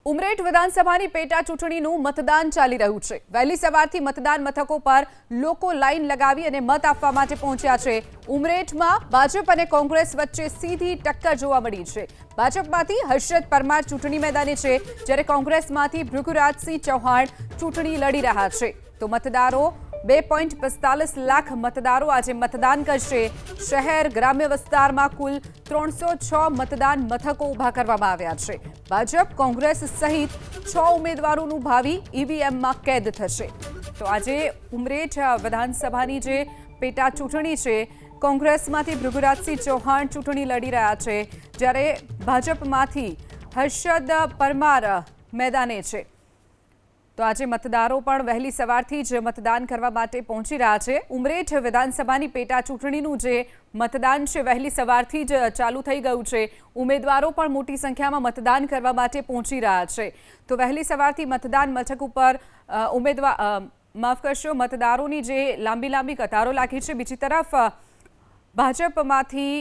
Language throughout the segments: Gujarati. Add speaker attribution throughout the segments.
Speaker 1: ઉમરેઠ વિધાનસભાની પેટા ચૂંટણીનું મતદાન ચાલી રહ્યું છે। વહેલી સવારથી મતદાન મથકો પર લોકો લાઈન લગાવી અને મત આપવા માટે પહોંચ્યા છે। ઉમરેઠમાં ભાજપ અને કોંગ્રેસ વચ્ચે સીધી ટક્કર જોવા મળી છે। ભાજપમાંથી હર્ષદ પરમાર ચૂંટણી મેદાને છે, જ્યારે કોંગ્રેસમાંથી ભૃગુરાજસિંહ ચૌહાણ ચૂંટણી લડી રહ્યા છે। તો મતદારો 2.45 લાખ મતદારો આજે મતદાન કરશે। શહેર ગ્રામ્ય વિસ્તારમાં કુલ 306 મતદાન મથકો ઊભા કરવામાં આવ્યા છે। ભાજપ કોંગ્રેસ સહિત 6 ઉમેદવારોનું ભાવિ ઈવીએમમાં કેદ થશે। તો આજે ઉમરેઠ વિધાનસભાની જે પેટા ચૂંટણી છે, કોંગ્રેસમાંથી ભૃગુરાજસિંહ ચૌહાણ ચૂંટણી લડી રહ્યા છે, જ્યારે ભાજપમાંથી હર્ષદ પરમાર મેદાને છે। તો આજે મતદારો પણ વહેલી સવારથી જ મતદાન કરવા માટે પહોંચી રહ્યા છે। ઉમરેઠ વિધાનસભાની પેટા ચૂંટણીનું જે મતદાન છે, વહેલી સવારથી જ ચાલુ થઈ ગયું છે। ઉમેદવારો પણ મોટી સંખ્યામાં મતદાન કરવા માટે પહોંચી રહ્યા છે। તો વહેલી સવારથી મતદાન મથક ઉપર મતદારોની જે લાંબી કતારો લાગી છે। બીજી તરફ ભાજપમાંથી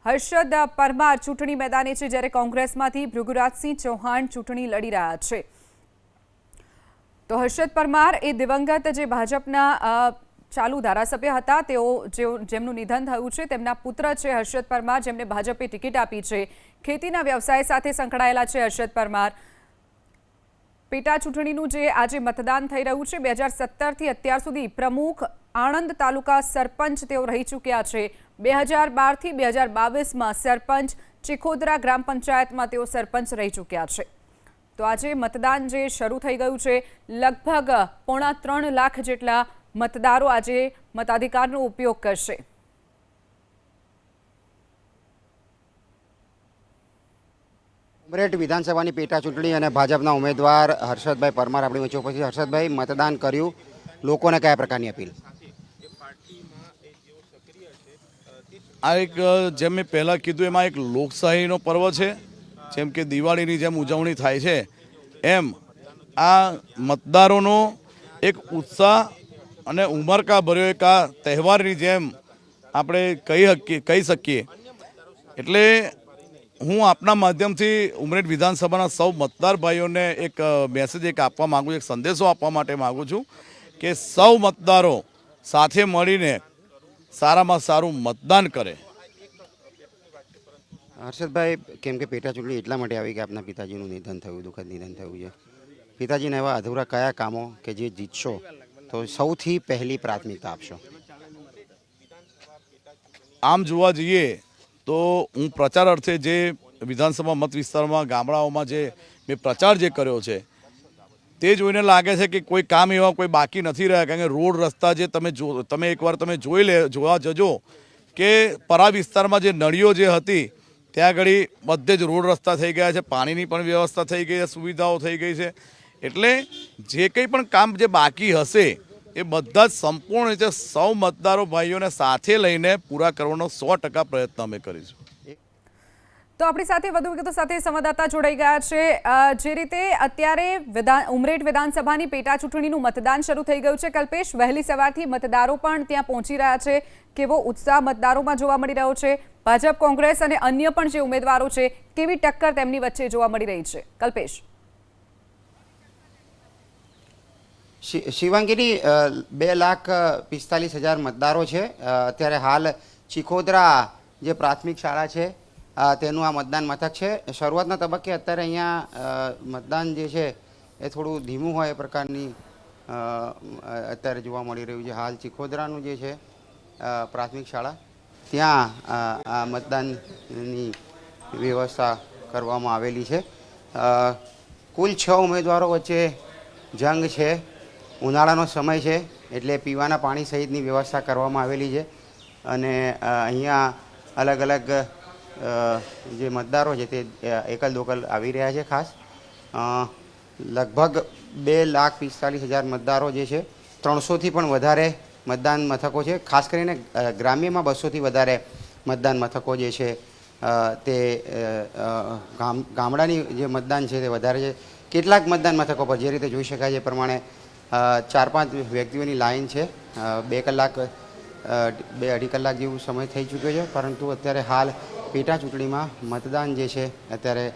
Speaker 1: હર્ષદ પરમાર ચૂંટણી મેદાને છે, જ્યારે કોંગ્રેસમાંથી ભૃગુરાજસિંહ ચૌહાણ ચૂંટણી લડી રહ્યા છે। તો હર્ષદ પરમાર એ દિવંગત જે ભાજપના ચાલુ ધારાસભ્ય હતા, જેમનું નિધન થયું છે, તેમના પુત્ર છે હર્ષદ પરમાર, જેમને ભાજપે ટિકિટ આપી છે। ખેતીના વ્યવસાય સાથે સંકળાયેલા છે હર્ષદ પરમાર। પેટા ચૂંટણીનું જે આજે મતદાન થઈ રહ્યું છે, 2017થી અત્યાર સુધી પ્રમુખ, આણંદ તાલુકા સરપંચ તેઓ રહી ચૂક્યા છે। 2012થી 2022માં સરપંચ, ચિખોદરા ગ્રામ પંચાયતમાં તેઓ સરપંચ રહી ચૂક્યા છે। તો આજે મતદાન જે શરૂ થઈ ગયું છે, લગભગ 3.25 લાખ જેટલા મતદારો આજે મતાધિકારનો ઉપયોગ કરશે।
Speaker 2: ઉમરેઠ વિધાનસભાની પેટા ચૂંટણી અને ભાજપના ઉમેદવાર હર્ષદભાઈ પરમાર આપણી વચ્ચે ઉપસ્થિત। હર્ષદભાઈ, મતદાન કર્યું, લોકોને કયા પ્રકારની અપીલ?
Speaker 3: આ એક જેમ મેં પહેલાં કીધું એમાં એક લોકશાહીનો પર્વ છે। જેમ કે દિવાળીની જેમ ઉજવણી થાય છે, એમ આ મતદારોનો એક ઉત્સાહ અને ઉમળકાભર્યો એક આ તહેવારની જેમ આપણે કહી શકીએ। એટલે હું આપના માધ્યમથી ઉમરેઠ વિધાનસભાના સૌ મતદાર ભાઈઓને એક મેસેજ આપવા માગું છું, એક સંદેશો આપવા માટે માગું છું કે સૌ મતદારો સાથે મળીને સારામાં સારું મતદાન કરે।
Speaker 2: હર્ષદભાઈ, કેમ કે પેટા ચૂંટણી એટલા માટે આવી કે આપના પિતાજીનું નિધન થયું, દુઃખદ નિધન થયું છે। પિતાજીને એવા અધૂરા કયા કામો કે જે જીતશો તો સૌથી પહેલી પ્રાથમિકતા આપશો?
Speaker 3: આમ જોવા જઈએ તો હું પ્રચાર અર્થે જે વિધાનસભા મત વિસ્તારમાં ગામડાઓમાં જે મેં પ્રચાર જે કર્યો છે, તે જોઈને લાગે છે કે કોઈ કામ એવા કોઈ બાકી નથી રહ્યા। કારણ કે રોડ રસ્તા જે તમે એકવાર જોવા જજો કે પરા વિસ્તારમાં જે નળીઓ જે હતી, ત્યાં આગળ બધે જ રોડ રસ્તા થઈ ગયા છે, પાણીની પણ વ્યવસ્થા થઈ ગઈ છે, સુવિધાઓ થઈ ગઈ છે। એટલે જે કંઈ પણ કામ જે બાકી હશે એ બધા જ સંપૂર્ણ રીતે સૌ મતદારો ભાઈઓને સાથે લઈને પૂરા કરવાનો 100% પ્રયત્ન અમે કરીશું।
Speaker 1: તો આપણી સાથે વધુ વિગતો સાથે સંવાદદાતા જોડાઈ ગયા છે। જે રીતે અત્યારે ઉમરેઠ વિધાનસભાની પેટા ચૂંટણીનું મતદાન શરૂ થઈ ગયું છે, કલ્પેશ, વહેલી સવારથી મતદારો પણ ત્યાં પહોંચી રહ્યા છે। કેવો ઉત્સાહ મતદારોમાં જોવા મળી રહ્યો છે? ભાજપ, કોંગ્રેસ અને અન્ય પણ જે ઉમેદવારો છે, કેવી ટક્કર તેમની વચ્ચે જોવા મળી રહી છે? કલ્પેશ,
Speaker 2: શિવાંગીની 2,45,000 મતદારો છે। અત્યારે હાલ ચિખોદરા જે પ્રાથમિક શાળા છે તેનું આ મતદાન મથક છે। શરૂઆતના તબક્કે અત્યારે અહીંયા મતદાન જે છે એ થોડું ધીમું હોય એ પ્રકારની અત્યારે જોવા મળી રહ્યું છે। હાલ ચિખોદરાનું જે છે પ્રાથમિક શાળા, ત્યાં આ મતદાનની વ્યવસ્થા કરવામાં આવેલી છે। કુલ 6 ઉમેદવારો વચ્ચે જંગ છે। ઉનાળાનો સમય છે એટલે પીવાના પાણી સહિતની વ્યવસ્થા કરવામાં આવેલી છે। અને અહીંયા અલગ અલગ જે મતદારો છે તે એકલ દોકલ આવી રહ્યા છે। ખાસ લગભગ 2,45,000 મતદારો જે છે, 300થી પણ વધારે મતદાન મથકો છે। ખાસ કરીને ગ્રામ્યમાં 200થી વધારે મતદાન મથકો જે છે તે ગામડાની જે મતદાન છે તે વધારે છે। કેટલાક મતદાન મથકો પર જે રીતે જોઈ શકાય છે પ્રમાણે 4-5 વ્યક્તિઓની લાઈન છે। 2 કલાક 2-2.5 કલાક જેવું સમય થઈ ચૂક્યો છે, પરંતુ અત્યારે હાલ પેટા ચૂંટણીમાં મતદાન જે છે અત્યારે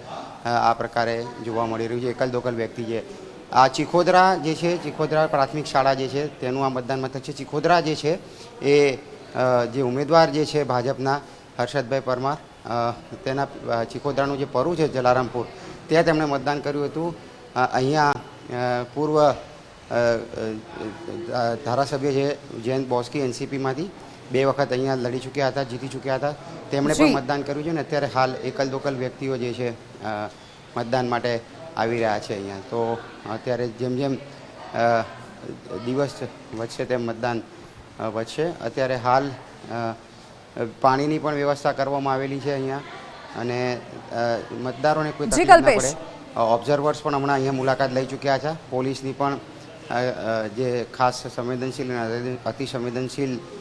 Speaker 2: આ પ્રકારે જોવા મળી રહ્યું છે. એકલ દોકલ વ્યક્તિ છે. આ ચિખોદરા જે છે, ચિખોદરા પ્રાથમિક શાળા જે છે તેનું આ મતદાન મથક છે. ચિખોદરા જે છે એ જે ઉમેદવાર જે છે ભાજપના હર્ષદભાઈ પરમાર, તેના ચિખોદરાનું જે પરું છે જલારામપુર, ત્યાં તેમણે મતદાન કર્યું હતું. અહીંયા પૂર્વ ધારાસભ્ય છે જયંત બોસ્કી એનસીપીમાંથી 2 વખત અહીંયા લડી ચૂક્યા હતા, જીતી ચૂક્યા હતા. તેમણે પણ મતદાન કર્યું છે ને અત્યારે હાલ એકલ દોકલ વ્યક્તિઓ જે છે મતદાન માટે આવી રહ્યા છે અહીંયા. તો અત્યારે જેમ જેમ દિવસ વધશે તેમ મતદાન વધશે. અત્યારે હાલ પાણીની પણ વ્યવસ્થા કરવામાં આવેલી છે અહીંયા અને મતદારોને કોઈ તકલીફ ના પડે. ઓબ્ઝર્વર્સ પણ હમણાં અહીંયા મુલાકાત લઈ ચૂક્યા છે. પોલીસની પણ જે ખાસ સંવેદનશીલ અને અતિ સંવેદનશીલ